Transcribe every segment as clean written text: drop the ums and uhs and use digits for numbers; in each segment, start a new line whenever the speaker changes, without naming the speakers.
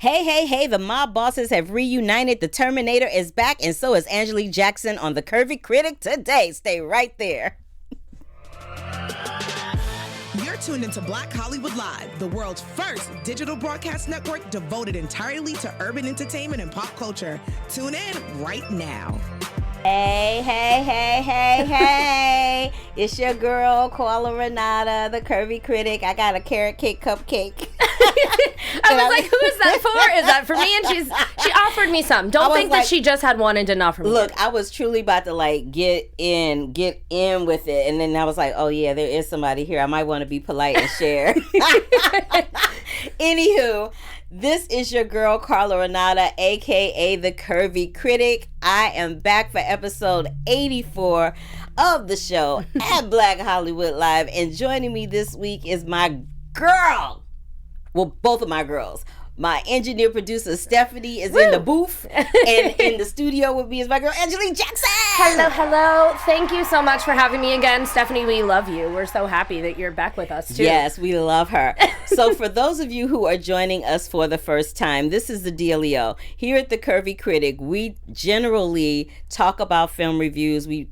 Hey, hey, hey, the mob bosses have reunited. The Terminator is back, and so is Angelique Jackson on the Curvy Critic today. Stay right there.
You're tuned into Black Hollywood Live, the world's first digital broadcast network devoted entirely to urban entertainment and pop culture. Tune in right now.
Hey, hey, hey, hey, hey. It's your girl, Carla Renata, the Curvy Critic. I got a carrot cake cupcake.
I was like, who is that for? Is that for me? And she offered me some. Don't think that she just had one and didn't offer me.
Look, I was truly about to like get in with it. And then I was like, oh yeah, there is somebody here. I might want to be polite and share. Anywho, this is your girl, Carla Renata, a.k.a. the Curvy Critic. I am back for episode 84 of the show at Black Hollywood Live. And joining me this week is my girl. Well, both of my girls. My engineer producer Stephanie is in the booth, and in the studio with me is my girl Angelique Jackson.
Hello. Thank you so much for having me again, Stephanie. We love you. We're so happy that you're back with us too.
Yes, we love her. So for those of you who are joining us for the first time, this is the dealio. Here at the Curvy Critic, we generally talk about film reviews. We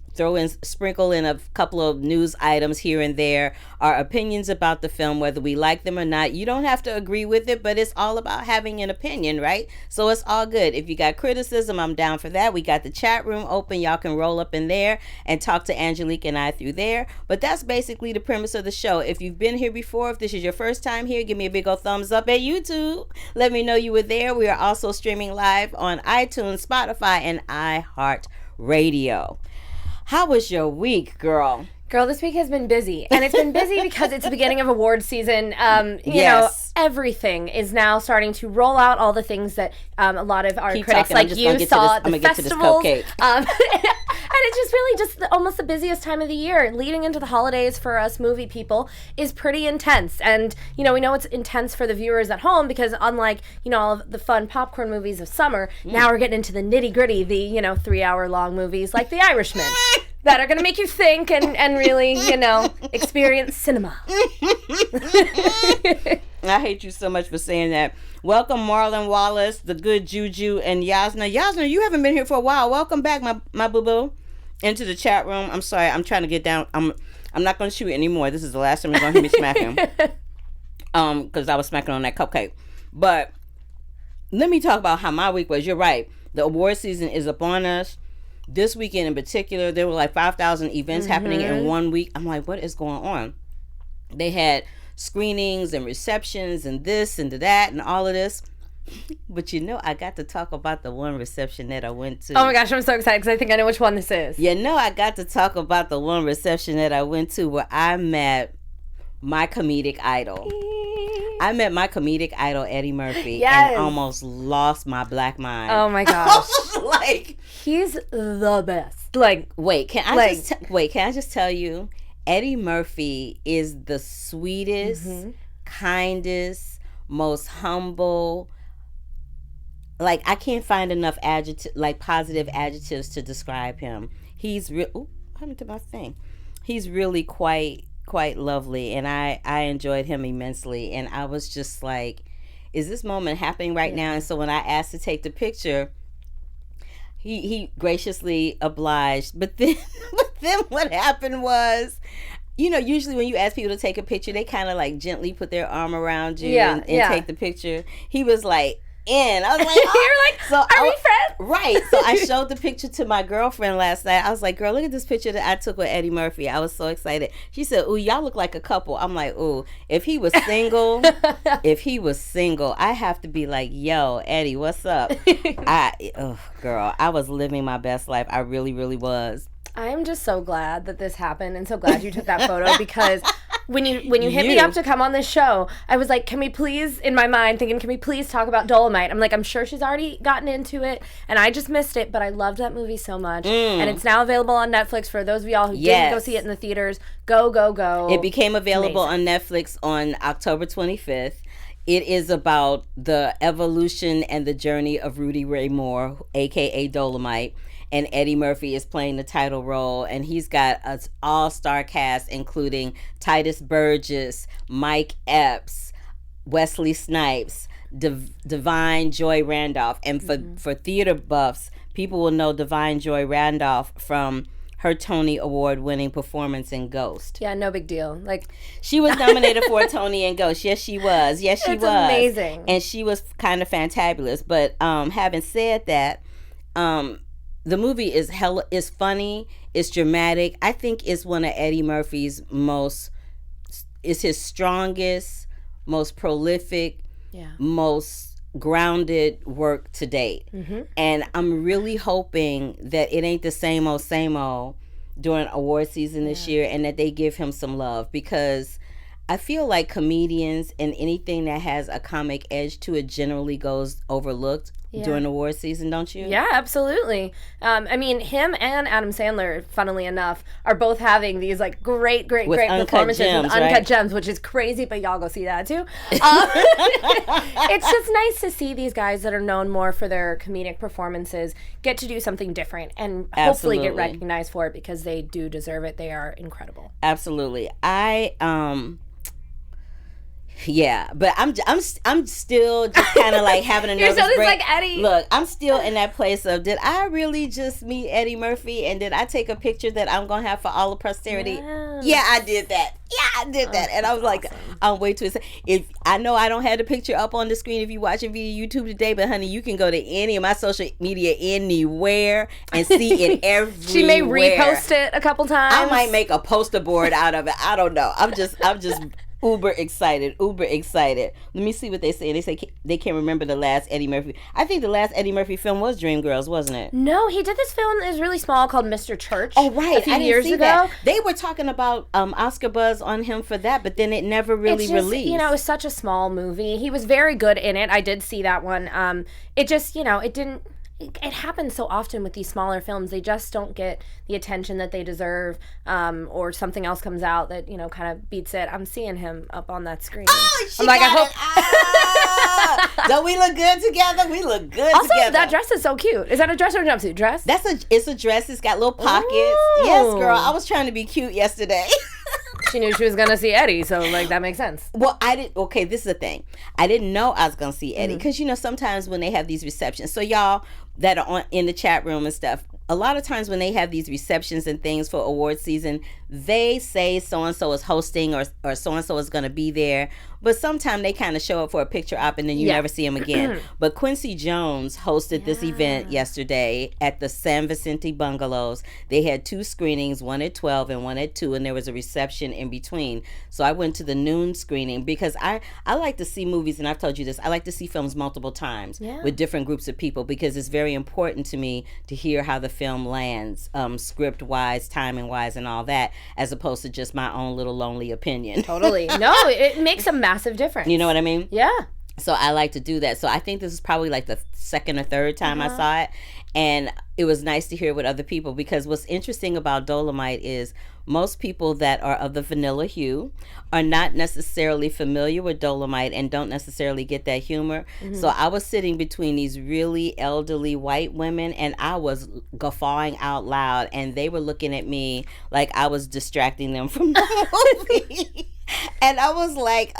sprinkle in a couple of news items here and there, our opinions about the film, whether we like them or not. You don't have to agree with it, but it's all about having an opinion, right? So it's all good. If you got criticism, I'm down for that. We got the chat room open. Y'all can roll up in there and talk to Angelique and I through there. But that's basically the premise of the show. If you've been here before, if this is your first time here, give me a big old thumbs up at YouTube. Let me know you were there. We are also streaming live on iTunes, Spotify, and iHeartRadio. How was your week, girl?
Girl, this week has been busy. And it's been busy because it's the beginning of award season. You know, everything is now starting to roll out, all the things that a lot of our critics like you saw at the festivals. And it's just really almost the busiest time of the year. Leading into the holidays for us movie people is pretty intense. And, you know, we know it's intense for the viewers at home because unlike, you know, all of the fun popcorn movies of summer, now we're getting into the nitty-gritty, the, you know, 3-hour-long movies like The Irishman. That are going to make you think and really, you know, experience cinema.
I hate you so much for saying that. Welcome, Marlon Wallace, the good Juju, and Yasna. Yasna, you haven't been here for a while. Welcome back, my boo-boo, into the chat room. I'm sorry. I'm trying to get down. I'm not going to shoot anymore. This is the last time you're going to hear me smacking. Because I was smacking on that cupcake. But let me talk about how my week was. You're right. The award season is upon us. This weekend in particular, there were like 5,000 events happening in 1 week. I'm like, what is going on? They had screenings and receptions and this and that and all of this. But you know, I got to talk about the one reception that I went to.
Oh my gosh, I'm so excited because I think I know which one this is.
You know, I got to talk about the one reception that I went to where I met my comedic idol. I met my comedic idol, Eddie Murphy, and almost lost my black mind.
Oh my gosh.
Like,
he's the best. Like,
can I just tell you, Eddie Murphy is the sweetest, kindest, most humble. Like, I can't find enough positive adjectives to describe him. He's what happened to my thing? He's really quite lovely, and I enjoyed him immensely. And I was just like, is this moment happening right now? And so when I asked to take the picture, he graciously obliged. But then what happened was, you know, usually when you ask people to take a picture, they kind of like gently put their arm around you and take the picture. He was like, I was like,
you're like, so are we friends?
Right. So I showed the picture to my girlfriend last night. I was like, girl, look at this picture that I took with Eddie Murphy. I was so excited. She said, ooh, y'all look like a couple. I'm like, ooh, if he was single, I have to be like, yo, Eddie, what's up? Girl, I was living my best life. I really, really was.
I am just so glad that this happened and so glad you took that photo because when you hit me up to come on this show, I was like, can we please, in my mind, thinking, can we please talk about Dolomite? I'm like, I'm sure she's already gotten into it and I just missed it, but I loved that movie so much. And it's now available on Netflix for those of y'all who didn't go see it in the theaters. Go.
It became available on Netflix on October 25th. It is about the evolution and the journey of Rudy Ray Moore, a.k.a. Dolomite. And Eddie Murphy is playing the title role, and he's got an all-star cast including Titus Burgess, Mike Epps, Wesley Snipes, Divine Joy Randolph. And for theater buffs, people will know Divine Joy Randolph from her Tony Award-winning performance in Ghost.
Yeah, no big deal. Like,
she was nominated for a Tony in Ghost. Yes, she was. Yes, she was.
Amazing.
And she was kind of fantabulous. But having said that, the movie is funny. It's dramatic. I think it's one of Eddie Murphy's it's his strongest, most prolific, most grounded work to date. And I'm really hoping that it ain't the same old during award season this year, and that they give him some love, because I feel like comedians and anything that has a comic edge to it generally goes overlooked during award season, don't you?
Yeah, absolutely. I mean, him and Adam Sandler, funnily enough, are both having these like great performances with Uncut Gems, which is crazy, but y'all go see that too. It's just nice to see these guys that are known more for their comedic performances get to do something different and hopefully get recognized for it, because they do deserve it. They are incredible.
Absolutely. Yeah, but I'm still just kind of like having a nervous
You're still
break.
Like Eddie.
Look, I'm still in that place of, did I really just meet Eddie Murphy, and did I take a picture that I'm gonna have for all of posterity?
Yes.
Yeah, I did that. And I was like, I'm way too excited. If I know I don't have the picture up on the screen if you're watching via YouTube today, but honey, you can go to any of my social media anywhere and see it everywhere.
She may repost it a couple times.
I might make a poster board out of it. I don't know. I'm just uber excited. Let me see what they say. They say they can't remember the last Eddie Murphy. I think the last Eddie Murphy film was Dreamgirls, wasn't it?
No, he did this film that is really small called Mr. Church.
Oh, right.
A few years ago. That.
They were talking about Oscar buzz on him for that, but then it never really released.
It was such a small movie. He was very good in it. I did see that one. It just, it didn't... It happens so often with these smaller films. They just don't get the attention that they deserve, or something else comes out that, kind of beats it. I'm seeing him up on that screen.
Oh, I'm like, I hope. Don't we look good together? We look good
also,
together.
That dress is so cute. Is that a dress or a jumpsuit? Dress?
It's a dress. It's got little pockets. Ooh. Yes, girl. I was trying to be cute yesterday.
She knew she was going to see Eddie, so, that makes sense.
Well, okay, this is the thing. I didn't know I was going to see Eddie, because, sometimes when they have these receptions, so y'all that are in the chat room and stuff, a lot of times when they have these receptions and things for award season, they say so-and-so is hosting or so-and-so is going to be there. But sometimes they kind of show up for a picture op and then you never see them again. But Quincy Jones hosted this event yesterday at the San Vicente Bungalows. They had 2 screenings, one at 12 and one at 2, and there was a reception in between. So I went to the noon screening because I like to see movies, and I've told you this, I like to see films multiple times with different groups of people, because it's very important to me to hear how the film lands, script-wise, timing-wise, and all that, as opposed to just my own little lonely opinion.
Totally. No, it makes a massive difference.
You know what I mean?
Yeah.
So I like to do that. So I think this is probably like the second or third time I saw it. And it was nice to hear with other people, because what's interesting about Dolomite is most people that are of the vanilla hue are not necessarily familiar with Dolomite and don't necessarily get that humor. So I was sitting between these really elderly white women, and I was guffawing out loud, and they were looking at me like I was distracting them from the movie. And I was like,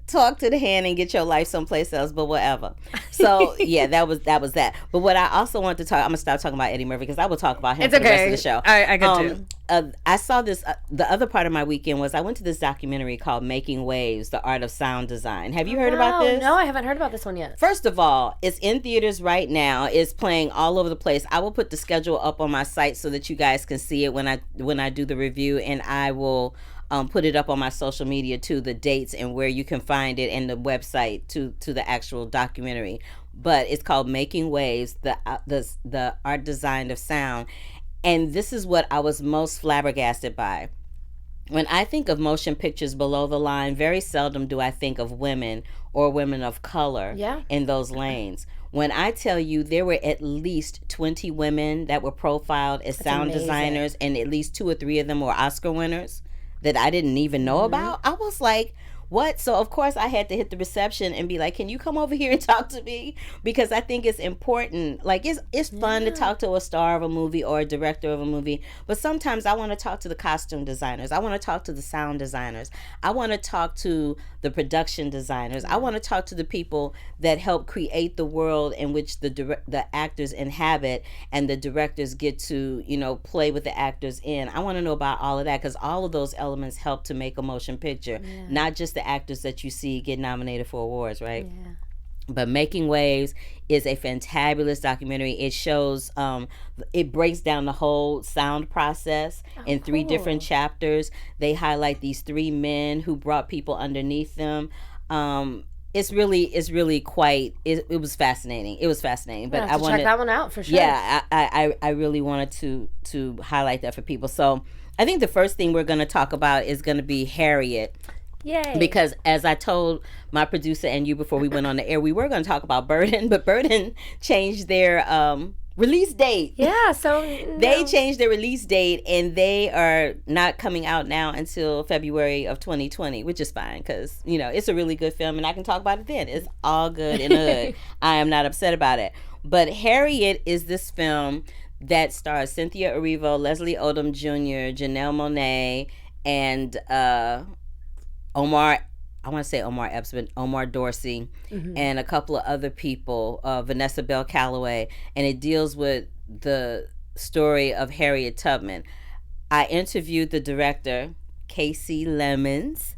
talk to the hand and get your life someplace else, but whatever. So yeah, that was that. But what I also want to talk, I'm gonna stop talking about Eddie Murphy, because I will talk about him for the rest of the show.
I get too.
I saw this. The other part of my weekend was I went to this documentary called "Making Waves: The Art of Sound Design." Have you heard about this?
No, I haven't heard about this one yet.
First of all, it's in theaters right now. It's playing all over the place. I will put the schedule up on my site so that you guys can see it when I do the review, and I will put it up on my social media too, the dates and where you can find it, and the website to the actual documentary. But it's called "Making Waves: The Art Design of Sound." And this is what I was most flabbergasted by. When I think of motion pictures below the line, very seldom do I think of women or women of color in those lanes. When I tell you there were at least 20 women that were profiled as sound designers, and at least 2 or 3 of them were Oscar winners that I didn't even know about, I was like, what? So of course I had to hit the reception and be like, can you come over here and talk to me? Because I think it's important. Like it's fun to talk to a star of a movie or a director of a movie, but sometimes I want to talk to the costume designers. I want to talk to the sound designers. I want to talk to the production designers. I want to talk to the people that help create the world in which the actors inhabit and the directors get to, play with the actors in. I want to know about all of that, because all of those elements help to make a motion picture, not just the actors that you see get nominated for awards, right? Yeah. But Making Waves is a fantabulous documentary. It shows, it breaks down the whole sound process in 3 different chapters. They highlight these 3 men who brought people underneath them. It's really quite. It was fascinating. It was fascinating. But I wanted
check that one out for sure.
Yeah, I really wanted to highlight that for people. So I think the first thing we're going to talk about is going to be Harriet.
Yay.
Because as I told my producer and you before we went on the air, we were going to talk about Burden, but Burden changed their release date.
Yeah, so
they changed their release date, and they are not coming out now until February of 2020, which is fine because, it's a really good film and I can talk about it then. It's all good in the hood. I am not upset about it. But Harriet is this film that stars Cynthia Erivo, Leslie Odom Jr., Janelle Monáe, and Omar Epps, but Omar Dorsey, and a couple of other people, Vanessa Bell Calloway, and it deals with the story of Harriet Tubman. I interviewed the director, Casey Lemmons.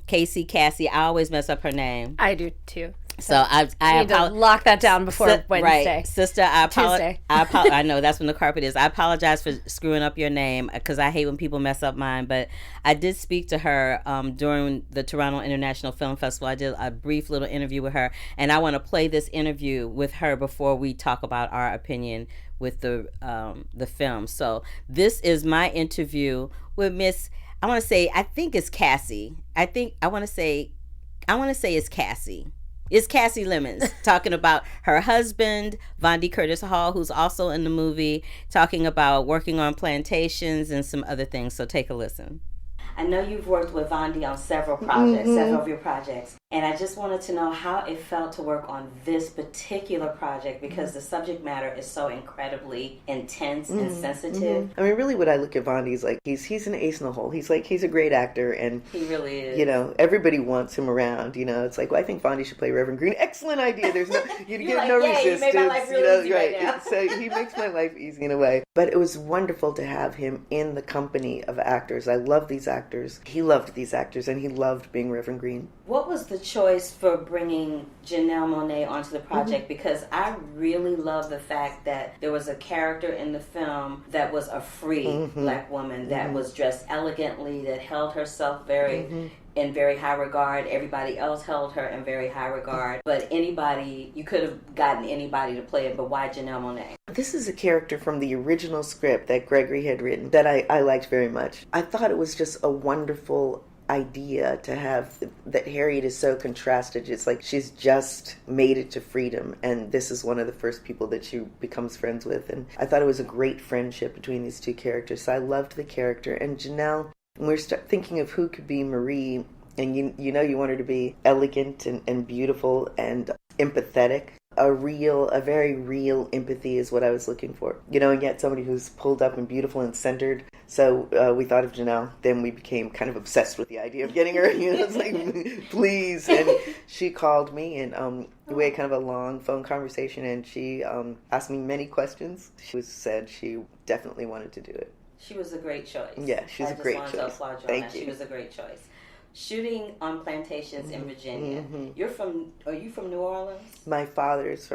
Cassie, I always mess up her name.
I do too.
So I
need to lock that down before Wednesday.
Right. Sister, I know that's when the carpet is. I apologize for screwing up your name because I hate when people mess up mine. But I did speak to her during the Toronto International Film Festival. I did a brief little interview with her, and I want to play this interview with her before we talk about our opinion with the film. So this is my interview with Miss. I want to say I think it's Cassie. I want to say it's Cassie. It's Cassie Lemmons talking about her husband, Vondi Curtis Hall, who's also in the movie, talking about working on plantations and some other things. So take a listen. I know you've worked with Vondi on several projects, several of your projects. And I just wanted to know how it felt to work on this particular project, because the subject matter is so incredibly intense and sensitive.
I mean, really what I look at Vondi is like, he's an ace in the hole. He's a great actor, and
he really is.
Everybody wants him around. It's like, well, I think Vondi should play Reverend Green. Excellent idea. There's no, you get no resistance.
You made my life really easy right now.
So he makes my life easy in a way. But it was wonderful to have him in the company of actors. I love these actors. He loved these actors, and he loved being Reverend Green.
What was the choice for bringing Janelle Monáe onto the project? Because I really love the fact that there was a character in the film that was a free black woman that was dressed elegantly, that held herself in very high regard. Everybody else held her in very high regard. But you could have gotten anybody to play it, but why Janelle Monáe?
This is a character from the original script that Gregory had written that I liked very much. I thought it was just a wonderful idea to have that Harriet is so contrasted. It's like she's just made it to freedom, and this is one of the first people that she becomes friends with. And I thought it was a great friendship between these two characters. So I loved the character. And Janelle, when we're thinking of who could be Marie, and you want her to be elegant and beautiful and empathetic. A very real empathy is what I was looking for. And yet somebody who's pulled up and beautiful and centered. So we thought of Janelle. Then we became kind of obsessed with the idea of getting her. It's like, please. And she called me, and we had kind of a long phone conversation, and she asked me many questions. She said she definitely wanted to do it.
She was a great choice.
Yeah, she's a great choice.
To applaud you on that. She was a great choice. Shooting on plantations in Virginia. Are you from New Orleans?
My father's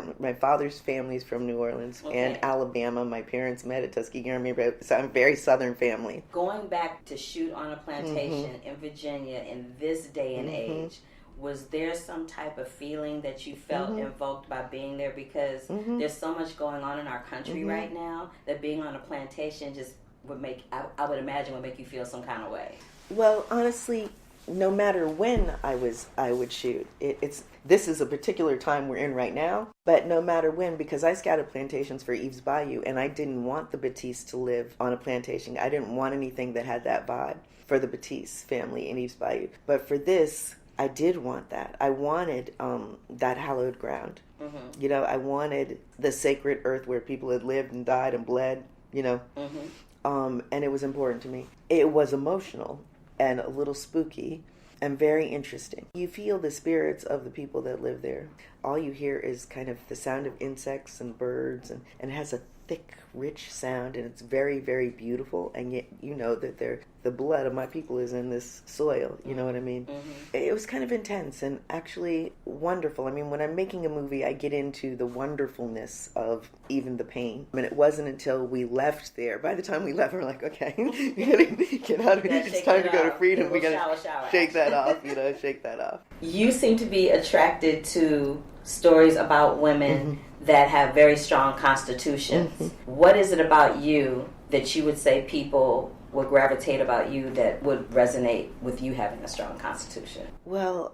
family's from New Orleans and Alabama. My parents met at Tuskegee Army, so I'm very Southern family.
Going back to shoot on a plantation in Virginia in this day and age, was there some type of feeling that you felt invoked by being there? Because there's so much going on in our country right now that being on a plantation just would make, I would imagine, would make you feel some kind of way.
Well, honestly, no matter when I would shoot. This is a particular time we're in right now, but no matter when, because I scouted plantations for Eve's Bayou, and I didn't want the Batiste to live on a plantation. I didn't want anything that had that vibe. for the Batiste family in East Bayou. But for this, I did want that. I wanted that hallowed ground. Mm-hmm. You know, I wanted the sacred earth where people had lived and died and bled, you know. Mm-hmm. And it was important to me. It was emotional and a little spooky and very interesting. You feel the spirits of the people that live there. All you hear is kind of the sound of insects and birds, and it has a thick, rich sound, and it's very, very beautiful, and yet you know that the blood of my people is in this soil, you know what I mean? Mm-hmm. It was kind of intense and actually wonderful. I mean, when I'm making a movie, I get into the wonderfulness of even the pain. I mean, it wasn't until we left there. By the time we left, we're like, okay, we gotta get out of here. It's time to go to freedom. We gotta shake that off, you know, shake that off.
You seem to be attracted to stories about women that have very strong constitutions. What is it about you that you would say people would gravitate about you that would resonate with you having a strong constitution?
Well,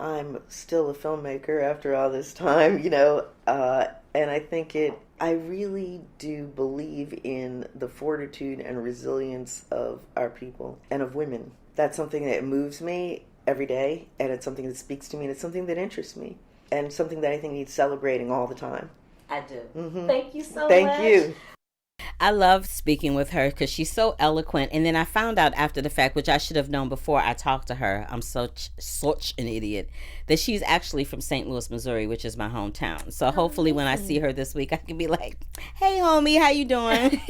I'm still a filmmaker after all this time, you know, and I think I really do believe in the fortitude and resilience of our people and of women. That's something that moves me every day, and it's something that speaks to me, and it's something that interests me, and something that I think needs celebrating all the time.
I do. Mm-hmm. Thank you so much.
Thank you.
I love speaking with her because she's so eloquent. And then I found out after the fact, which I should have known before I talked to her, I'm such an idiot, that she's actually from St. Louis, Missouri, which is my hometown. So hopefully when I see her this week, I can be like, hey, homie, how you doing?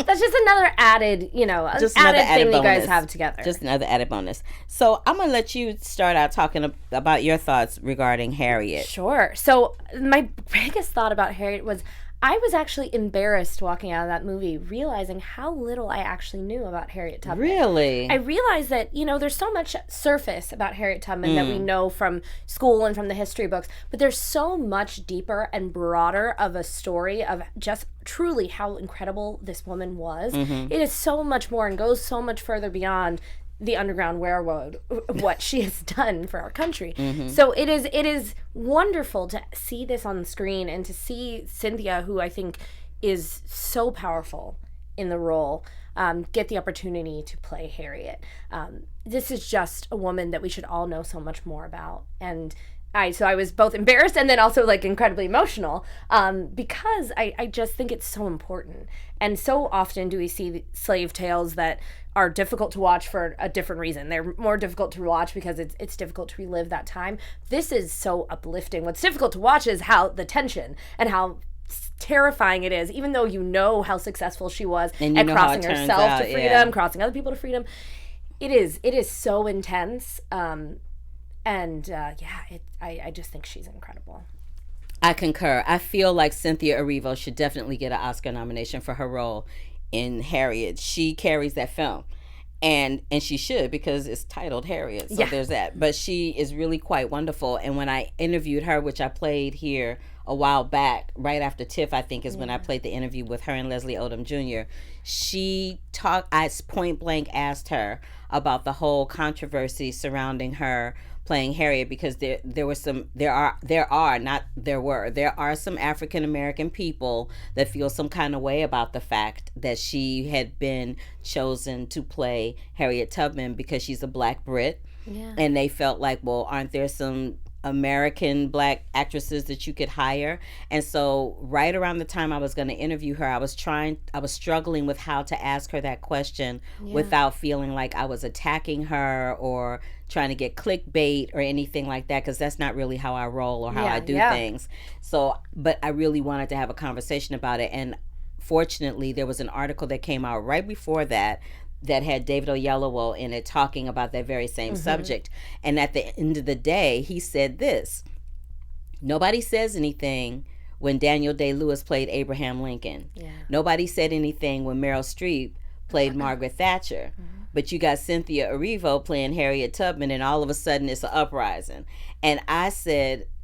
That's just another added, you know, just added thing bonus. You guys have together.
Just another added bonus. So I'm going to let you start out talking about your thoughts regarding Harriet.
Sure. So my biggest thought about Harriet was, I was actually embarrassed walking out of that movie, realizing how little I actually knew about Harriet Tubman.
Really?
I realized that, you know, there's so much surface about Harriet Tubman that we know from school and from the history books, but there's so much deeper and broader of a story of just truly how incredible this woman was. It is so much more and goes so much further beyond the Underground Railroad, what she has done for our country. So it is wonderful to see this on the screen and to see Cynthia, who I think is so powerful in the role, get the opportunity to play Harriet. This is just a woman that we should all know so much more about. And I was both embarrassed and then also like incredibly emotional because I just think it's so important. And so often do we see slave tales that are difficult to watch for a different reason. They're more difficult to watch because it's difficult to relive that time. This is so uplifting. What's difficult to watch is how the tension and how terrifying it is, even though you know how successul she was at crossing herself to freedom, crossing other people to freedom. It is so intense. I just think she's incredible.
I concur. I feel like Cynthia Erivo should definitely get an Oscar nomination for her role in Harriet. She carries that film. And she should, because it's titled Harriet. So there's that. But she is really quite wonderful. And when I interviewed her, which I played here a while back, right after TIFF, I think is when I played the interview with her and Leslie Odom Jr., I point blank asked her about the whole controversy surrounding her playing Harriet, because there are some African American people that feel some kind of way about the fact that she had been chosen to play Harriet Tubman because she's a Black Brit. Yeah. And they felt like, well, aren't there some American Black actresses that you could hire? And so right around the time I was going to interview her, I was struggling with how to ask her that question without feeling like I was attacking her or trying to get clickbait or anything like that, because that's not really how I roll or how I do things. So, but I really wanted to have a conversation about it. And fortunately, there was an article that came out right before that had David Oyelowo in it talking about that very same subject. And at the end of the day, he said this: nobody says anything when Daniel Day-Lewis played Abraham Lincoln. Yeah. Nobody said anything when Meryl Streep played Margaret Thatcher. But you got Cynthia Erivo playing Harriet Tubman, and all of a sudden it's an uprising. And I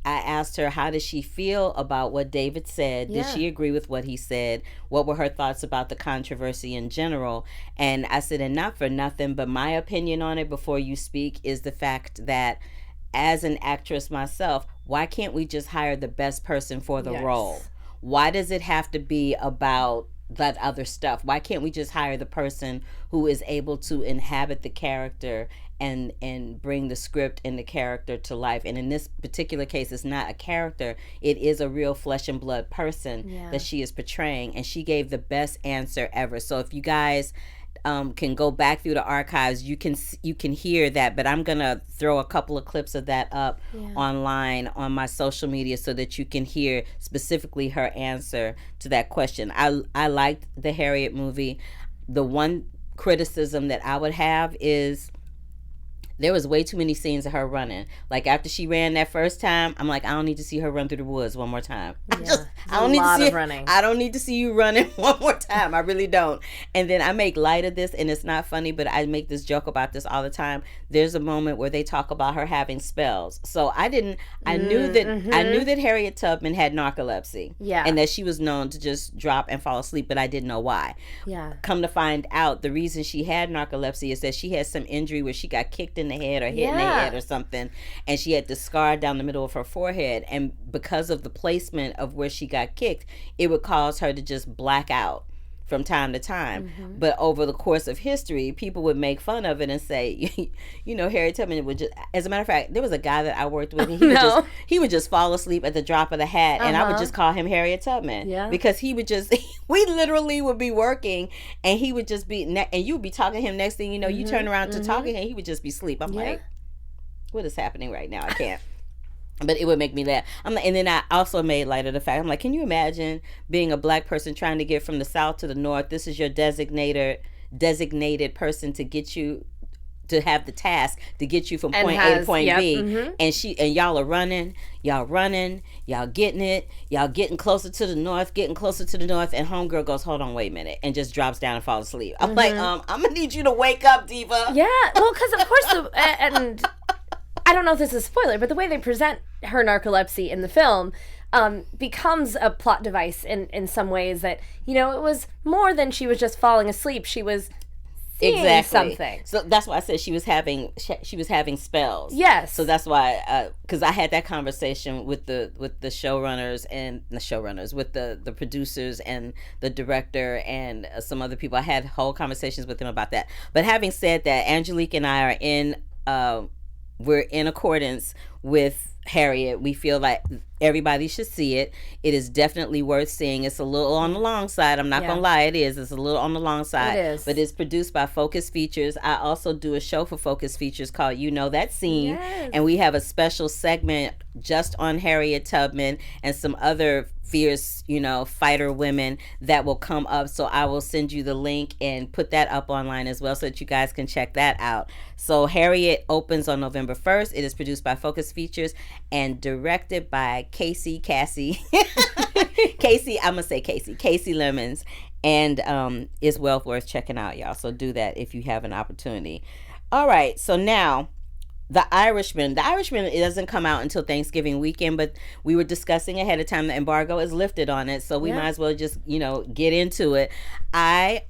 asked her, how does she feel about what David said? Did she agree with what he said? What were her thoughts about the controversy in general? And I said, and not for nothing, but my opinion on it before you speak is the fact that as an actress myself, why can't we just hire the best person for the role? Why does it have to be about that other stuff? Why can't we just hire the person who is able to inhabit the character and bring the script and the character to life? And in this particular case, it's not a character. It is a real flesh and blood person that she is portraying. And she gave the best answer ever. So if you guys can go back through the archives, you can hear that. But I'm going to throw a couple of clips of that up online on my social media so that you can hear specifically her answer to that question. I liked the Harriet movie. The one criticism that I would have is there was way too many scenes of her running. Like after she ran that first time, I'm like, I don't need to see her run through the woods one more time. I don't need to see you running one more time. I really don't. And then I make light of this, and it's not funny, but I make this joke about this all the time. There's a moment where they talk about her having spells. So I knew that Harriet Tubman had narcolepsy. Yeah. And that she was known to just drop and fall asleep, but I didn't know why. Yeah. Come to find out, the reason she had narcolepsy is that she had some injury where she got kicked in the head or hit in the head or something, and she had the scar down the middle of her forehead, and because of the placement of where she got kicked, it would cause her to just black out from time to time. But over the course of history, people would make fun of it and say, Harriet Tubman would just, as a matter of fact, there was a guy that I worked with, and he would just fall asleep at the drop of the hat, and I would just call him Harriet Tubman, because he would just, we literally would be working, and he would just be, and you would be talking to him, next thing you know, you turn around to talking, and he would just be asleep. I'm like, what is happening right now? I can't. But it would make me laugh. I'm like, and then I also made light of the fact, I'm like, can you imagine being a black person trying to get from the South to the North? This is your designated person to get you, to have the task to get you from point A to point B. And y'all are running, y'all getting it, y'all getting closer to the North, and homegirl goes, hold on, wait a minute, and just drops down and falls asleep. I'm like, I'm gonna need you to wake up, diva.
Yeah, well, because of course, and I don't know if this is a spoiler, but the way they present her narcolepsy in the film becomes a plot device in some ways that, it was more than she was just falling asleep. She was seeing something.
So that's why I said she was having spells.
Yes.
So that's why, because I had that conversation with the showrunners with the producers and the director and some other people. I had whole conversations with them about that. But having said that, Angelique and I are we're in accordance with Harriet. We feel like everybody should see it. It is definitely worth seeing. It's a little on the long side. I'm not going to lie. It is. It's a little on the long side. It is. But it's produced by Focus Features. I also do a show for Focus Features called You Know That Scene. Yes. And we have a special segment just on Harriet Tubman and some other fierce, fighter women that will come up. So I will send you the link and put that up online as well so that you guys can check that out. So Harriet opens on November 1st. It is produced by Focus Features and directed by Casey Lemmons, and it's well worth checking out, y'all. So do that if you have an opportunity. All right, so now The Irishman. It doesn't come out until Thanksgiving weekend, but we were discussing ahead of time the embargo is lifted on it, so we might as well just get into it. I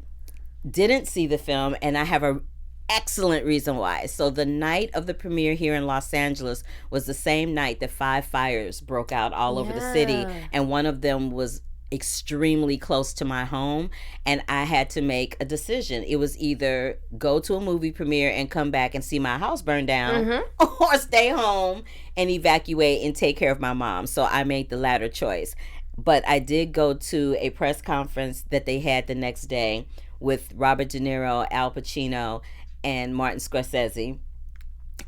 didn't see the film, and I have a excellent reason why. So the night of the premiere here in Los Angeles was the same night that 5 fires broke out all over the city, and one of them was extremely close to my home, and I had to make a decision. It was either go to a movie premiere and come back and see my house burn down, or stay home and evacuate and take care of my mom. So I made the latter choice. But I did go to a press conference that they had the next day with Robert De Niro, Al Pacino, and Martin Scorsese,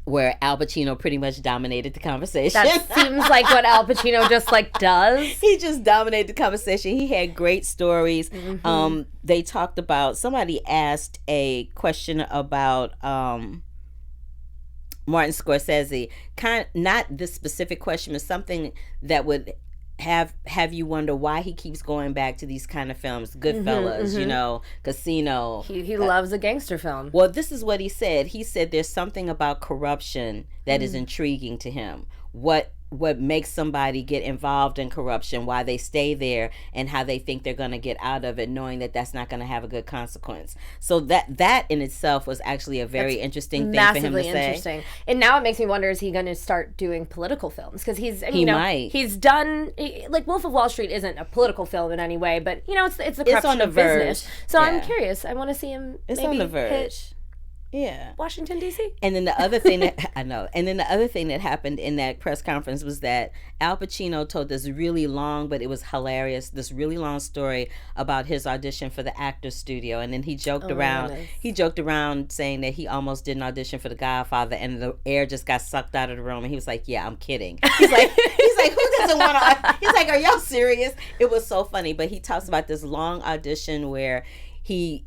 where Al Pacino pretty much dominated the conversation.
That seems like what Al Pacino just does.
He just dominated the conversation. He had great stories. They talked about, somebody asked a question about Martin Scorsese. Not this specific question, but something that would have you wonder why he keeps going back to these kind of films. Goodfellas, Casino.
He loves a gangster film.
Well, this is what he said. He said there's something about corruption that is intriguing to him. What what makes somebody get involved in corruption, why they stay there, and how they think they're going to get out of it, knowing that that's not going to have a good consequence. So that in itself was actually a very interesting thing for him to say.
Massively interesting. And now it makes me wonder, is he going to start doing political films? Because he
might.
He's done, like, Wolf of Wall Street isn't a political film in any way, but, it's the corruption of business. So I'm curious. I want to see him
on the verge. Yeah.
Washington, D.C.
And then the other thing that I know, and then the other thing that happened in that press conference was that Al Pacino told this really long, but it was hilarious, this really long story about his audition for the Actors Studio. And then he joked around saying that he almost did an audition for The Godfather, and the air just got sucked out of the room. And he was like, yeah, I'm kidding. He's like, who doesn't want to? He's like, are y'all serious? It was so funny. But he talks about this long audition where he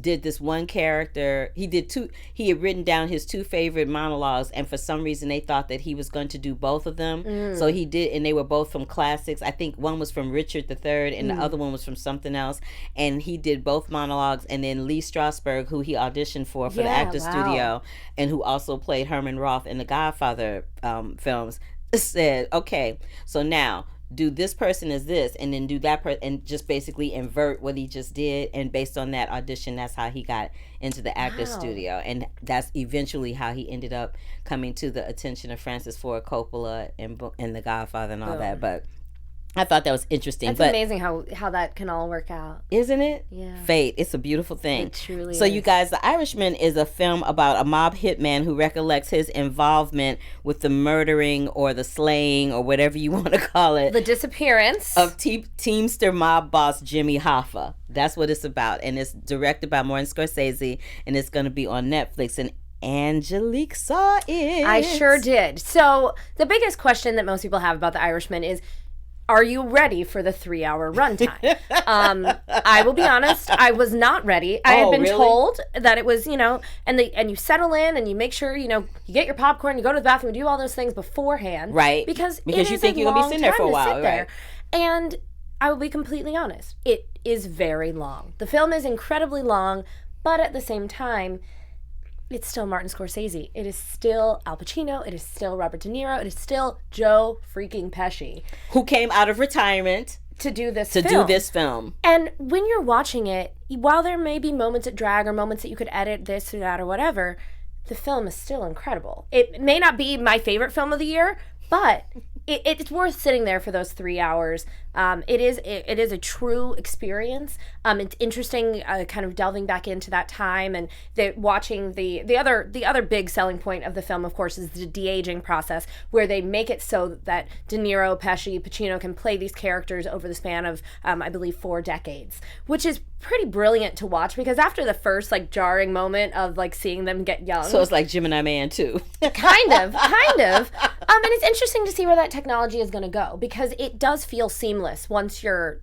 did this one character. He had written down his 2 favorite monologues, and for some reason they thought that he was going to do both of them. So he did, and they were both from classics. I think one was from Richard III and the other one was from something else. And he did both monologues, and then Lee Strasberg, who he auditioned for the Actors Studio, and who also played Herman Roth in the Godfather films, said, okay, so now do this person as this, and then do that person, and just basically invert what he just did. And based on that audition, that's how he got into the Actors Studio, and that's eventually how he ended up coming to the attention of Francis Ford Coppola and The Godfather and all that. But I thought that was interesting.
It's amazing how that can all work out.
Isn't it?
Yeah.
Fate. It's a beautiful thing.
It truly
is. So you guys, The Irishman is a film about a mob hitman who recollects his involvement with the murdering or the slaying or whatever you want to call it.
The disappearance.
Of Teamster mob boss Jimmy Hoffa. That's what it's about. And it's directed by Martin Scorsese, and it's going to be on Netflix. And Angelique saw it.
I sure did. So the biggest question that most people have about The Irishman is, are you ready for the 3-hour runtime? I will be honest, I was not ready. I had been told that it was, and you settle in and you make sure, you get your popcorn, you go to the bathroom, you do all those things beforehand.
Right.
Because
you think you're going to be sitting there for a while. Right.
And I will be completely honest, it is very long. The film is incredibly long, but at the same time, it's still Martin Scorsese. It is still Al Pacino. It is still Robert De Niro. It is still Joe freaking Pesci,
who came out of retirement
to do this
film.
And when you're watching it, while there may be moments that drag or moments that you could edit this or that or whatever, the film is still incredible. It may not be my favorite film of the year, but it's worth sitting there for those 3 hours. It is a true experience. It's interesting, kind of delving back into that time and watching the other big selling point of the film, of course, is the de-aging process, where they make it so that De Niro, Pesci, Pacino can play these characters over the span of I believe 4 decades, which is pretty brilliant to watch, because after the first jarring moment of seeing them get young,
so it's like Gemini Man 2.
kind of, and it's interesting to see where that technology is going to go, because it does feel seamless once you're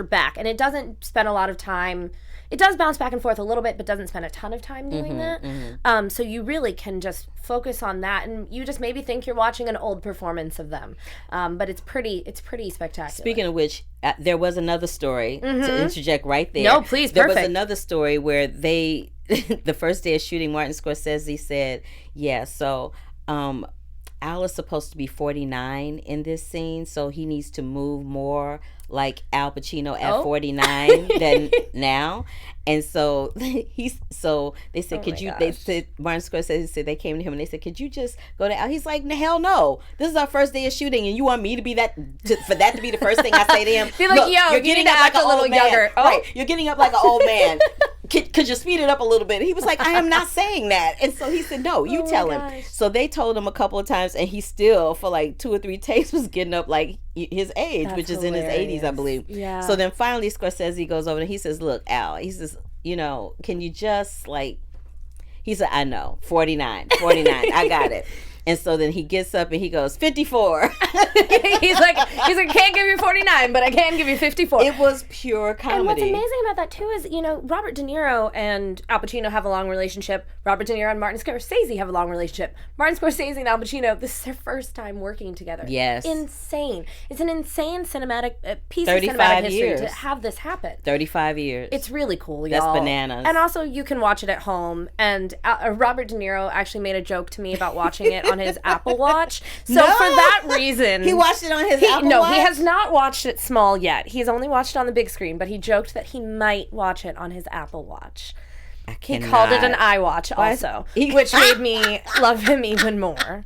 back, and it doesn't spend a lot of time. It does bounce back and forth a little bit, but doesn't spend a ton of time doing that. So you really can just focus on that, and you just maybe think you're watching an old performance of them. But it's pretty spectacular.
Speaking of which, there was another story to interject right there.
No, please,
there
perfect.
was another story where they, the first day of shooting, Martin Scorsese said, so Al is supposed to be 49 in this scene, so he needs to move more like Al Pacino at 49 than now. And so they said, they said, Martin Scorsese said, they came to him and they said, could you just go to Al? He's like, hell no. This is our first day of shooting, and you want me to be for that to be the first thing I say to him?
Be like,
look,
yo,
you're getting up like a little younger. Right, you're getting up like an old man. Could you speed it up a little bit? He was like, I am not saying that. And so he said, no, you tell him. So they told him a couple of times, and he still, for 2 or 3 takes, was getting up like his age, which is hilarious. In his 80s, I believe.
Yeah.
So then finally Scorsese goes over and he says, look, Al, he says, can you just he said, I know, 49, I got it. And so then he gets up and he goes, 54.
he's like, can't give you 49, but I can give you 54.
It was pure comedy.
And what's amazing about that too is, Robert De Niro and Al Pacino have a long relationship. Robert De Niro and Martin Scorsese have a long relationship. Martin Scorsese and Al Pacino, this is their first time working together.
Yes.
Insane. It's an insane cinematic piece of cinematic history to have this happen.
35 years.
It's really cool,
y'all. That's bananas.
And also, you can watch it at home. And Robert De Niro actually made a joke to me about watching it on his Apple Watch. So for that reason...
He watched it on his Apple Watch?
No, he has not watched it small yet. He's only watched it on the big screen, but he joked that he might watch it on his Apple Watch. He called it an iWatch also, which made me love him even more.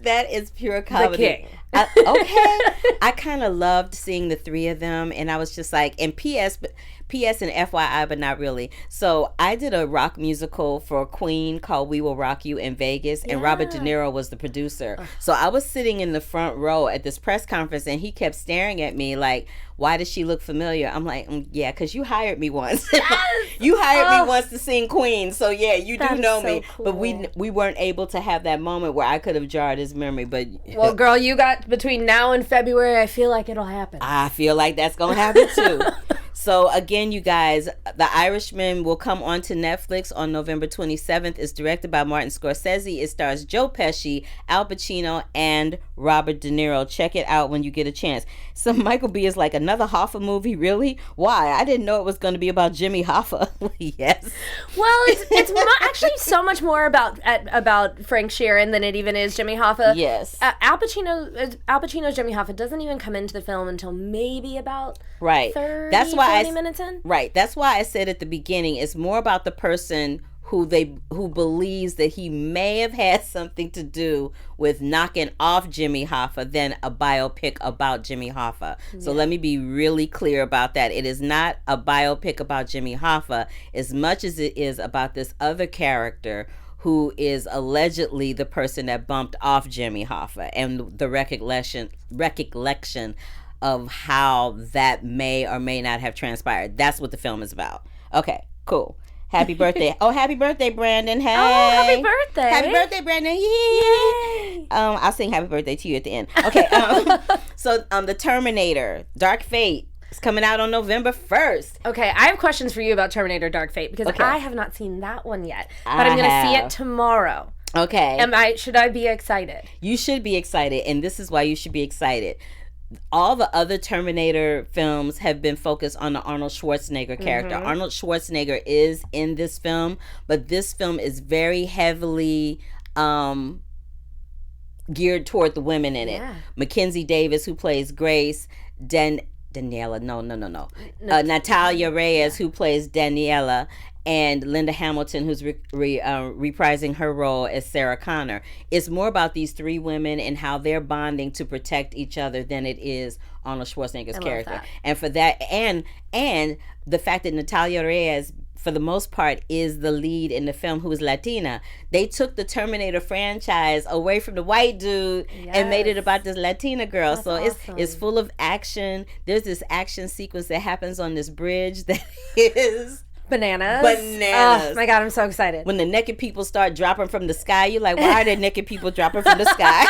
That is pure comedy.
The king.
I kind of loved seeing the three of them, and I was just like, and P.S. and FYI, but not really. So I did a rock musical for Queen called We Will Rock You in Vegas, and Robert De Niro was the producer. So I was sitting in the front row at this press conference, and he kept staring at me like, why does she look familiar? I'm like, yeah, because you hired me once. Yes! You hired me once to sing Queen, so yeah, you do know me.
Cool.
But we weren't able to have that moment where I could have jarred his memory. But
well, girl, you got between now and February. I feel like it'll happen.
I feel like that's gonna happen too. So again, you guys, The Irishman will come onto Netflix on November 27th. It's directed by Martin Scorsese. It stars Joe Pesci, Al Pacino, and Robert De Niro. Check it out when you get a chance. So Michael B is like, another Hoffa movie? Really? Why? I didn't know it was going to be about Jimmy Hoffa. Yes.
Well, it's actually so much more about Frank Sheeran than it even is Jimmy Hoffa.
Yes.
Al Pacino's Jimmy Hoffa doesn't even come into the film until maybe about 30,
That's why
40 minutes in.
Right. That's why I said at the beginning, it's more about the person who believes that he may have had something to do with knocking off Jimmy Hoffa than a biopic about Jimmy Hoffa. Yeah. So let me be really clear about that. It is not a biopic about Jimmy Hoffa as much as it is about this other character who is allegedly the person that bumped off Jimmy Hoffa, and the recollection of how that may or may not have transpired. That's what the film is about. Okay, cool. Happy birthday. Oh, happy birthday, Brandon. Hey.
Oh, happy birthday.
Happy birthday, Brandon. Yay. I'll sing happy birthday to you at the end. Okay. So the Terminator, Dark Fate, is coming out on November 1st.
Okay, I have questions for you about Terminator Dark Fate because I have not seen that one yet. But I'm going to see it tomorrow.
Okay.
Should I be excited?
You should be excited, and this is why you should be excited. All the other Terminator films have been focused on the Arnold Schwarzenegger character. Mm-hmm. Arnold Schwarzenegger is in this film, but this film is very heavily geared toward the women in it. Yeah. Mackenzie Davis, who plays Grace, Daniela, no. Natalia Reyes, who plays Daniela, and Linda Hamilton, who's reprising her role as Sarah Connor. It's more about these three women and how they're bonding to protect each other than it is Arnold Schwarzenegger's character. And for that, and the fact that Natalia Reyes, for the most part, is the lead in the film, who is Latina. They took the Terminator franchise away from the white dude and made it about this Latina girl. That's awesome. It's full of action. There's this action sequence that happens on this bridge that is...
Bananas.
Oh
my God, I'm so excited.
When the naked people start dropping from the sky, you're like, why are there naked people dropping from the sky?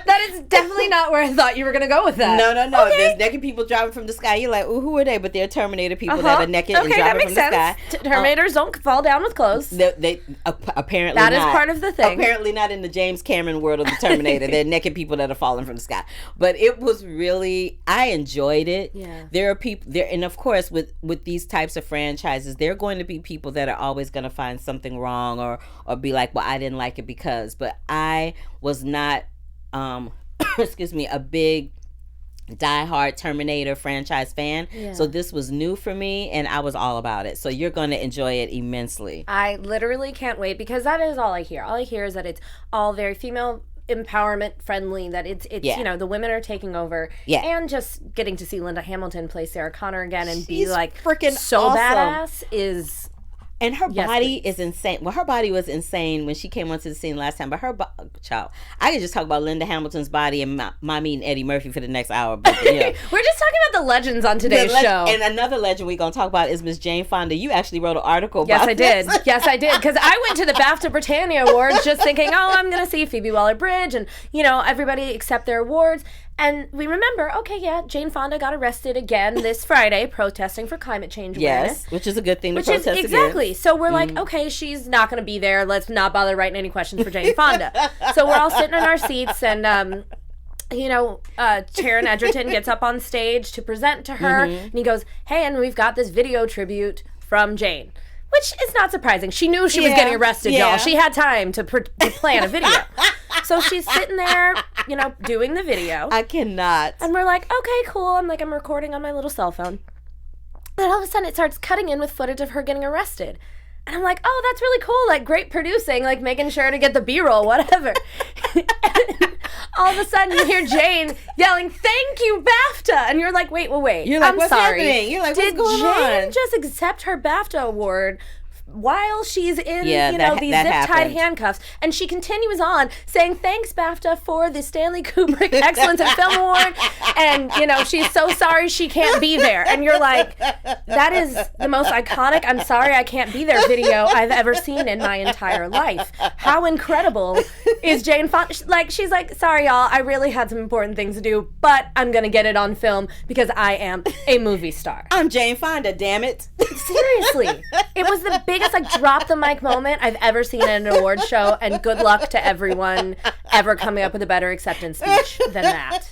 That is definitely not where I thought you were going to go with that.
No. Okay. There's naked people dropping from the sky. You're like, ooh, who are they? But they're Terminator people that are naked and dropping from the sky.
Terminators don't fall down with clothes.
They apparently
that
not.
Is part of the thing.
Apparently not in the James Cameron world of the Terminator. They're naked people that are falling from the sky. But it was really, I enjoyed it.
Yeah.
There are people there, and of course with these types of franchises, there are going to be people that are always going to find something wrong or be like, well, I didn't like it because. But I was not a big diehard Terminator franchise fan. Yeah. So this was new for me and I was all about it. So you're going to enjoy it immensely.
I literally can't wait because that is all I hear. All I hear is that it's all very female empowerment friendly, that it's you know, the women are taking over, and just getting to see Linda Hamilton play Sarah Connor again and be like
freaking
so
awesome.
Badass is.
And her body is insane. Well, her body was insane when she came onto the scene last time. But child, I could just talk about Linda Hamilton's body and my meeting Eddie Murphy for the next hour. But, you know.
We're just talking about the legends on today's show.
And another legend we're going to talk about is Miss Jane Fonda. You actually wrote an article about
Yes, I did. Yes, I did. Because I went to the BAFTA Britannia Awards just thinking, I'm going to see Phoebe Waller-Bridge and, you know, everybody accept their awards. And we remember, Jane Fonda got arrested again this Friday protesting for climate change awareness.
Yes, which is a good thing to protest against.
Exactly. So we're like, okay, she's not going to be there. Let's not bother writing any questions for Jane Fonda. So we're all sitting in our seats and, Taron Egerton gets up on stage to present to her. And he goes, hey, and we've got this video tribute from Jane. which is not surprising. She knew she was getting arrested, y'all. She had time to plan a video. So she's sitting there, doing the video.
I cannot.
And we're like, okay, cool. I'm recording on my little cell phone. Then all of a sudden it starts cutting in with footage of her getting arrested. And I'm like, oh, that's really cool. Like, great producing, like making sure to get the B-roll, whatever. All of a sudden you hear Jane yelling, "Thank you, BAFTA!" And you're like, wait.
You're like,
I'm
what's
sorry.
happening? You're like, what's going on?
Did Jane just accept her BAFTA award while she's in, these zip-tied handcuffs? And she continues on saying, thanks, BAFTA, for the Stanley Kubrick Excellence in Film Award. And, she's so sorry she can't be there. And you're like, that is the most iconic "I'm sorry I can't be there" video I've ever seen in my entire life. How incredible is Jane Fonda? She's like, sorry, y'all, I really had some important things to do, but I'm going to get it on film because I am a movie star.
I'm Jane Fonda, damn it.
Seriously. It was the biggest drop the mic moment I've ever seen at an award show, and good luck to everyone ever coming up with a better acceptance speech than that.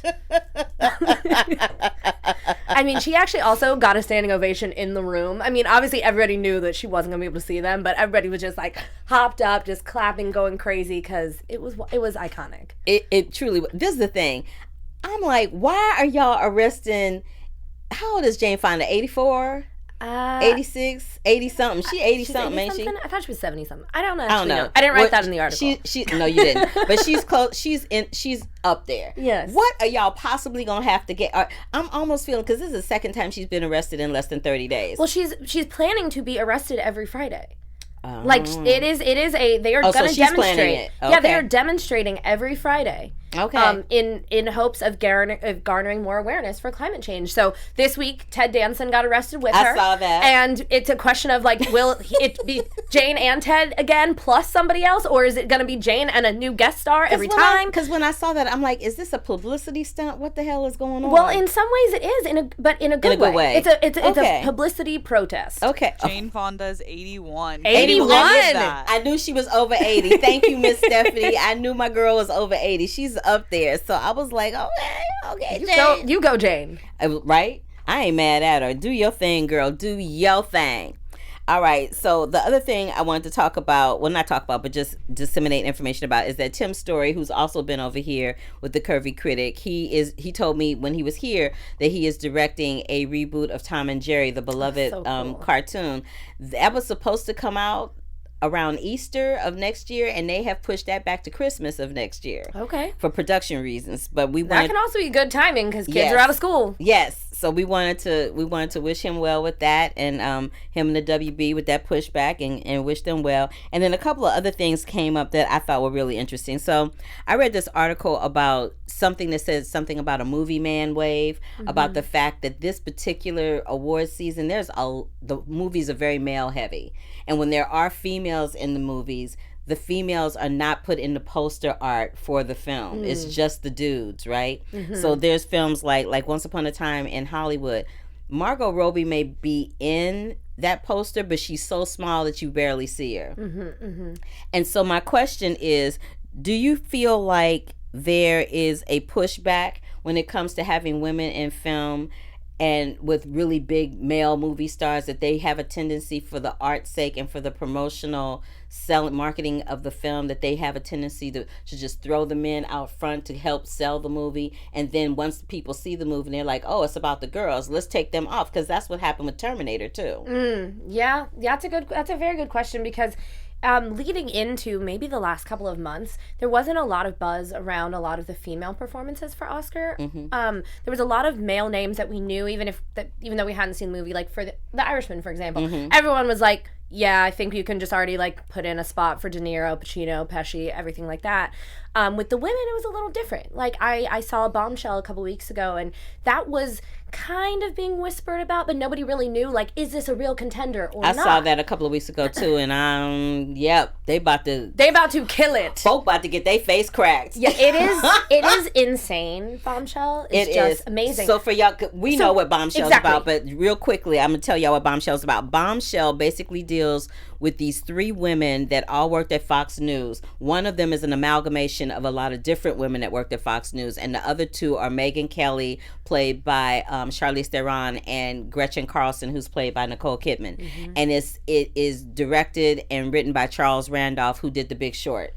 I mean, she actually also got a standing ovation in the room. I mean, obviously everybody knew that she wasn't going to be able to see them, but everybody was just hopped up, just clapping, going crazy, because it was iconic.
It truly was. This is the thing. I'm like, why are y'all arresting, how old is Jane Fonda, 84? 86, 80 something. She 80 something, ain't she?
I thought she was 70 something. I don't know. I didn't write that in the article.
No, you didn't. But she's close. She's up there.
Yes.
What are y'all possibly gonna have to get? I'm almost feeling, because this is the second time she's been arrested in less than 30 days.
Well, she's planning to be arrested every Friday. They are going to demonstrate. Okay. Yeah, they are demonstrating every Friday.
Okay.
In hopes of garnering more awareness for climate change. So this week, Ted Danson got arrested with her.
I saw that.
And it's a question of will it be Jane and Ted again plus somebody else, or is it going to be Jane and a new guest star every time?
Because when I saw that, I'm like, is this a publicity stunt? What the hell is going on?
Well, in some ways it is, but in a good way. It's a publicity protest.
Okay.
Jane Fonda's 81.
81.
I knew she was over 80. Thank you, Miss Stephanie. I knew my girl was over 80. She's up there. So I was like, okay, Jane.
You go, Jane.
Right? I ain't mad at her. Do your thing, girl. Do your thing. All right. So the other thing I wanted to talk about, well, not talk about, but just disseminate information about, is that Tim Story, who's also been over here with the Curvy Critic, he told me when he was here that he is directing a reboot of Tom and Jerry, the beloved cool. Cartoon. That was supposed to come out around Easter of next year, and they have pushed that back to Christmas of next year.
Okay.
For production reasons, but
that can also be good timing because kids are out of school.
Yes. So we wanted to wish him well with that, and him and the WB with that pushback, and wish them well. And then a couple of other things came up that I thought were really interesting. So I read this article about something that says something about a movie man wave, about the fact that this particular award season, the movies are very male heavy, and when there are females in the movies, the females are not put in the poster art for the film. It's just the dudes, right? So there's films like Once Upon a Time in Hollywood. Margot Robbie may be in that poster, but she's so small that you barely see her. And so my question is, do you feel like there is a pushback when it comes to having women in film, and with really big male movie stars, that they have a tendency, for the art's sake and for the promotional marketing of the film, that they have a tendency to just throw the men out front to help sell the movie, and then once people see the movie, they're like, oh, it's about the girls, let's take them off, because that's what happened with Terminator too.
Yeah, that's a very good question, because leading into maybe the last couple of months, there wasn't a lot of buzz around a lot of the female performances for Oscar. There was a lot of male names that we knew, even though we hadn't seen the movie, like for the Irishman, for example. Everyone was like, yeah, I think you can just already put in a spot for De Niro, Pacino, Pesci, everything like that. With the women, it was a little different. Like I saw Bombshell a couple weeks ago, and that was kind of being whispered about, but nobody really knew, is this a real contender or not?
I saw that a couple of weeks ago too, and they about to
kill it.
Folk about to get their face cracked.
Yeah, it is insane. Bombshell is just amazing.
So for y'all, we know what Bombshell's about, but real quickly, I'm gonna tell y'all what Bombshell's about. Bombshell basically deals deals with these 3 women that all worked at Fox News. One of them is an amalgamation of a lot of different women that worked at Fox News, and the other 2 are Megyn Kelly, played by Charlize Theron, and Gretchen Carlson, who's played by Nicole Kidman. And it is directed and written by Charles Randolph, who did The Big Short.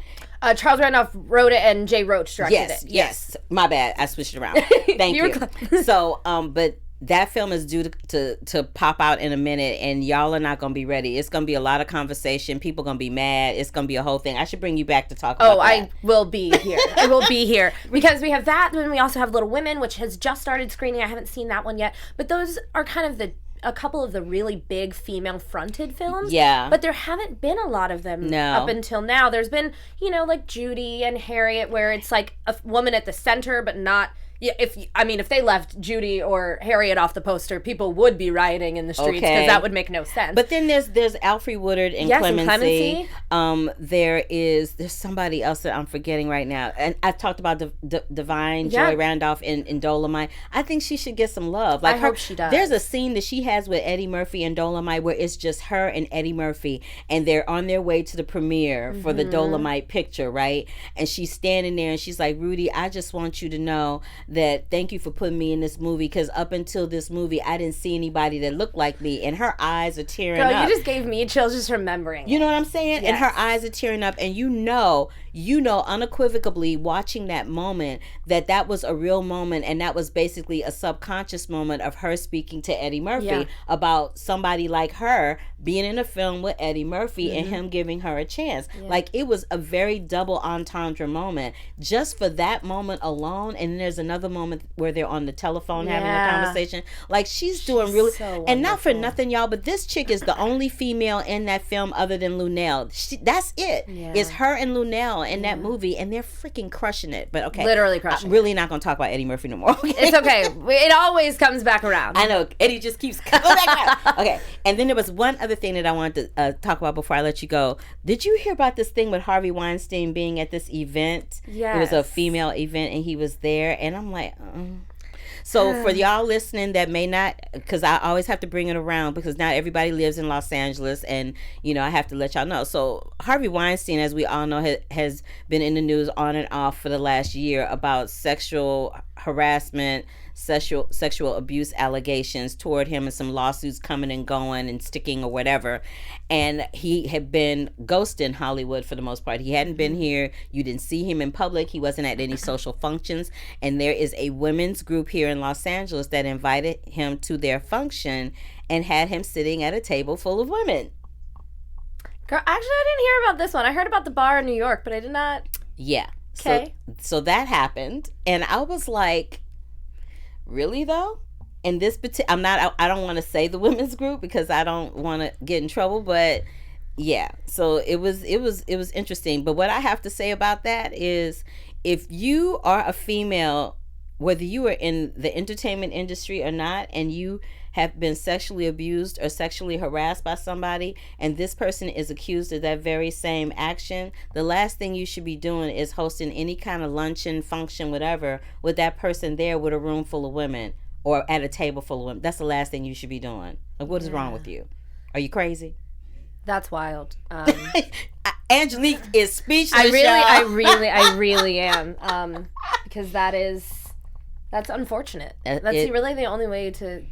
Charles Randolph wrote it, and Jay Roach directed it.
Yes. My bad. I switched it around. Thank you. So, but that film is due to pop out in a minute, and y'all are not going to be ready. It's going to be a lot of conversation. People going to be mad. It's going to be a whole thing. I should bring you back to talk about that.
I will be here. I will be here. Because we have that, and we also have Little Women, which has just started screening. I haven't seen that one yet. But those are kind of a couple of the really big female-fronted films.
Yeah.
But there haven't been a lot of them up until now. There's been, like Judy and Harriet, where it's like a woman at the center, but not... Yeah, if they left Judy or Harriet off the poster, people would be rioting in the streets because that would make no sense.
But then there's Alfre Woodard and Clemency. There's somebody else that I'm forgetting right now. And I talked about Divine Joy Randolph in Dolomite. I think she should get some love.
I hope she does.
There's a scene that she has with Eddie Murphy in Dolomite where it's just her and Eddie Murphy, and they're on their way to the premiere for the Dolomite picture, right? And she's standing there and she's like, Rudy, I just want you to know that thank you for putting me in this movie, because up until this movie I didn't see anybody that looked like me. And her eyes are tearing up.
You just gave me chills just remembering.
You know what I'm saying? Yes. And her eyes are tearing up, and you know unequivocally watching that moment that was a real moment, and that was basically a subconscious moment of her speaking to Eddie Murphy about somebody like her being in a film with Eddie Murphy and him giving her a chance. Like, it was a very double entendre moment just for that moment alone. And then there's another moment where they're on the telephone having a conversation. Like, she's doing really so and not for nothing, y'all, but this chick is the only female in that film other than Lunel. That's it. It's her and Lunel in that movie, and they're freaking crushing it. But okay,
literally crushing.
I'm really not gonna talk about Eddie Murphy no more. Okay?
It's okay. It always comes back around.
I know, Eddie just keeps coming back around. Okay, and then there was one other thing that I wanted to talk about before I let you go. Did you hear about this thing with Harvey Weinstein being at this event?
Yes.
It was a female event, and he was there, and I'm like, So for y'all listening that may not, because I always have to bring it around because not everybody lives in Los Angeles, and I have to let y'all know. So Harvey Weinstein, as we all know, has been in the news on and off for the last year about sexual harassment, sexual abuse allegations toward him, and some lawsuits coming and going and sticking or whatever. And he had been ghosting Hollywood for the most part. He hadn't been here. You didn't see him in public. He wasn't at any social functions. And there is a women's group here in Los Angeles that invited him to their function and had him sitting at a table full of women.
Girl, actually, I didn't hear about this one. I heard about the bar in New York, but I did not.
Yeah.
Okay.
So that happened, and I was like, really though? And this I don't want to say the women's group because I don't want to get in trouble, but yeah. So it was interesting. But what I have to say about that is, if you are a female, whether you are in the entertainment industry or not, and you have been sexually abused or sexually harassed by somebody, and this person is accused of that very same action, the last thing you should be doing is hosting any kind of luncheon, function, whatever, with that person there with a room full of women or at a table full of women. That's the last thing you should be doing. Like, what is wrong with you? Are you crazy?
That's wild.
Angelique is speechless.
I really am. Because that's unfortunate. That's really the only way to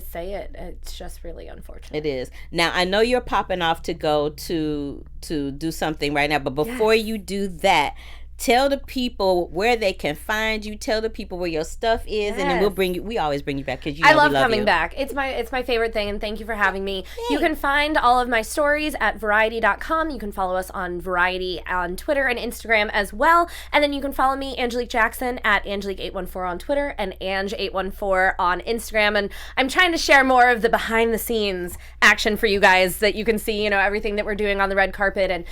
say it. It's just really unfortunate.
It is. Now, I know you're popping off to go to do something right now, but before you do that, tell the people where they can find you. Tell the people where your stuff is, and then we always bring you back because
I love coming back. It's my favorite thing, and thank you for having me. Yay. You can find all of my stories at variety.com. You can follow us on Variety on Twitter and Instagram as well. And then you can follow me, Angelique Jackson, at Angelique814 on Twitter and Ange814 on Instagram. And I'm trying to share more of the behind the scenes action for you guys that you can see, everything that we're doing on the red carpet. And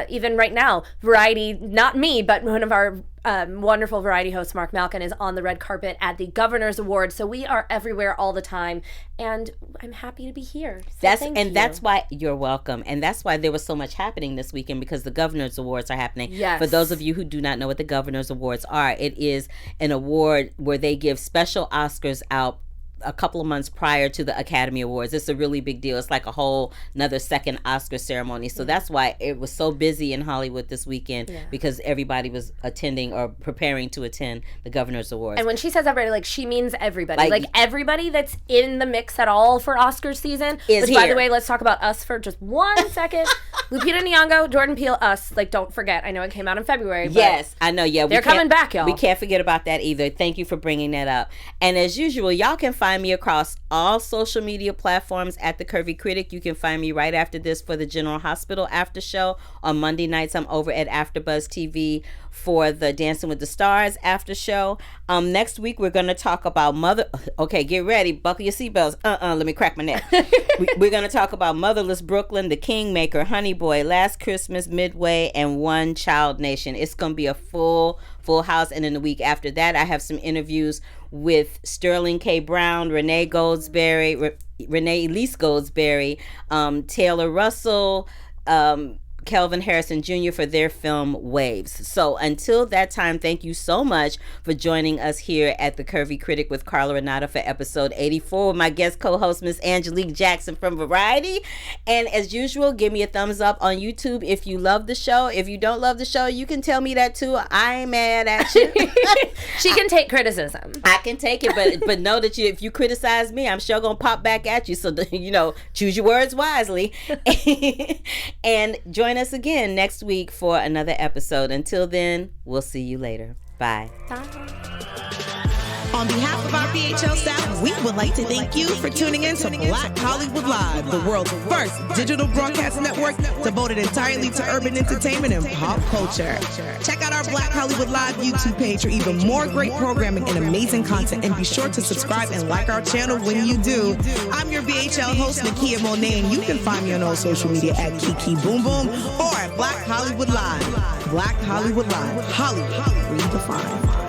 even right now, Variety, not me, but one of our wonderful Variety hosts, Mark Malkin, is on the red carpet at the Governor's Award. So we are everywhere all the time, and I'm happy to be here. So
that's why you're welcome, and that's why there was so much happening this weekend, because the Governor's Awards are happening.
Yes.
For those of you who do not know what the Governor's Awards are, it is an award where they give special Oscars out a couple of months prior to the Academy Awards. It's a really big deal. It's like a whole another second Oscar ceremony. So that's why it was so busy in Hollywood this weekend, because everybody was attending or preparing to attend the Governor's Awards.
And when she says everybody, like, she means everybody. Like everybody that's in the mix at all for Oscar season. Which, by the way, let's talk about Us for just 1 second. Lupita Nyong'o, Jordan Peele, Us. Like, don't forget. I know it came out in February. But
yes, I know. Yeah,
they're coming back, y'all.
We can't forget about that either. Thank you for bringing that up. And as usual, y'all can find me across all social media platforms at The Curvy Critic. You can find me right after this for the General Hospital after show. On Monday nights, I'm over at AfterBuzz TV for the Dancing with the Stars after show. Next week, we're going to talk about Okay, get ready. Buckle your seatbelts. Let me crack my neck. We're going to talk about Motherless Brooklyn, The Kingmaker, Honey Boy, Last Christmas, Midway, and One Child Nation. It's going to be a full house. And in the week after that, I have some interviews with Sterling K. Brown, Renee Elise Goldsberry, Taylor Russell, Kelvin Harrison Jr. for their film Waves. So until that time, thank you so much for joining us here at The Curvy Critic with Carla Renata for episode 84 with my guest co-host, Miss Angelique Jackson from Variety. And as usual, give me a thumbs up on YouTube if you love the show. If you don't love the show, you can tell me that too. I ain't mad at you.
She can take criticism.
I can take it, but know that if you criticize me, I'm sure gonna pop back at you. So, choose your words wisely. And join us again next week for another episode. Until then, we'll see you later. Bye.
On behalf of our BHL staff, we would like to thank you for tuning in to Black Hollywood Live, the world's first digital broadcast network devoted entirely to urban entertainment and pop culture. Check out our Black Hollywood Live YouTube page for even more great programming and amazing content, and be sure to subscribe and like our channel when you do. I'm your BHL host, Nakia Monet, and you can find me on all social media at Kiki Boom Boom or at Black Hollywood Live. Black Hollywood Live. Hollywood redefined.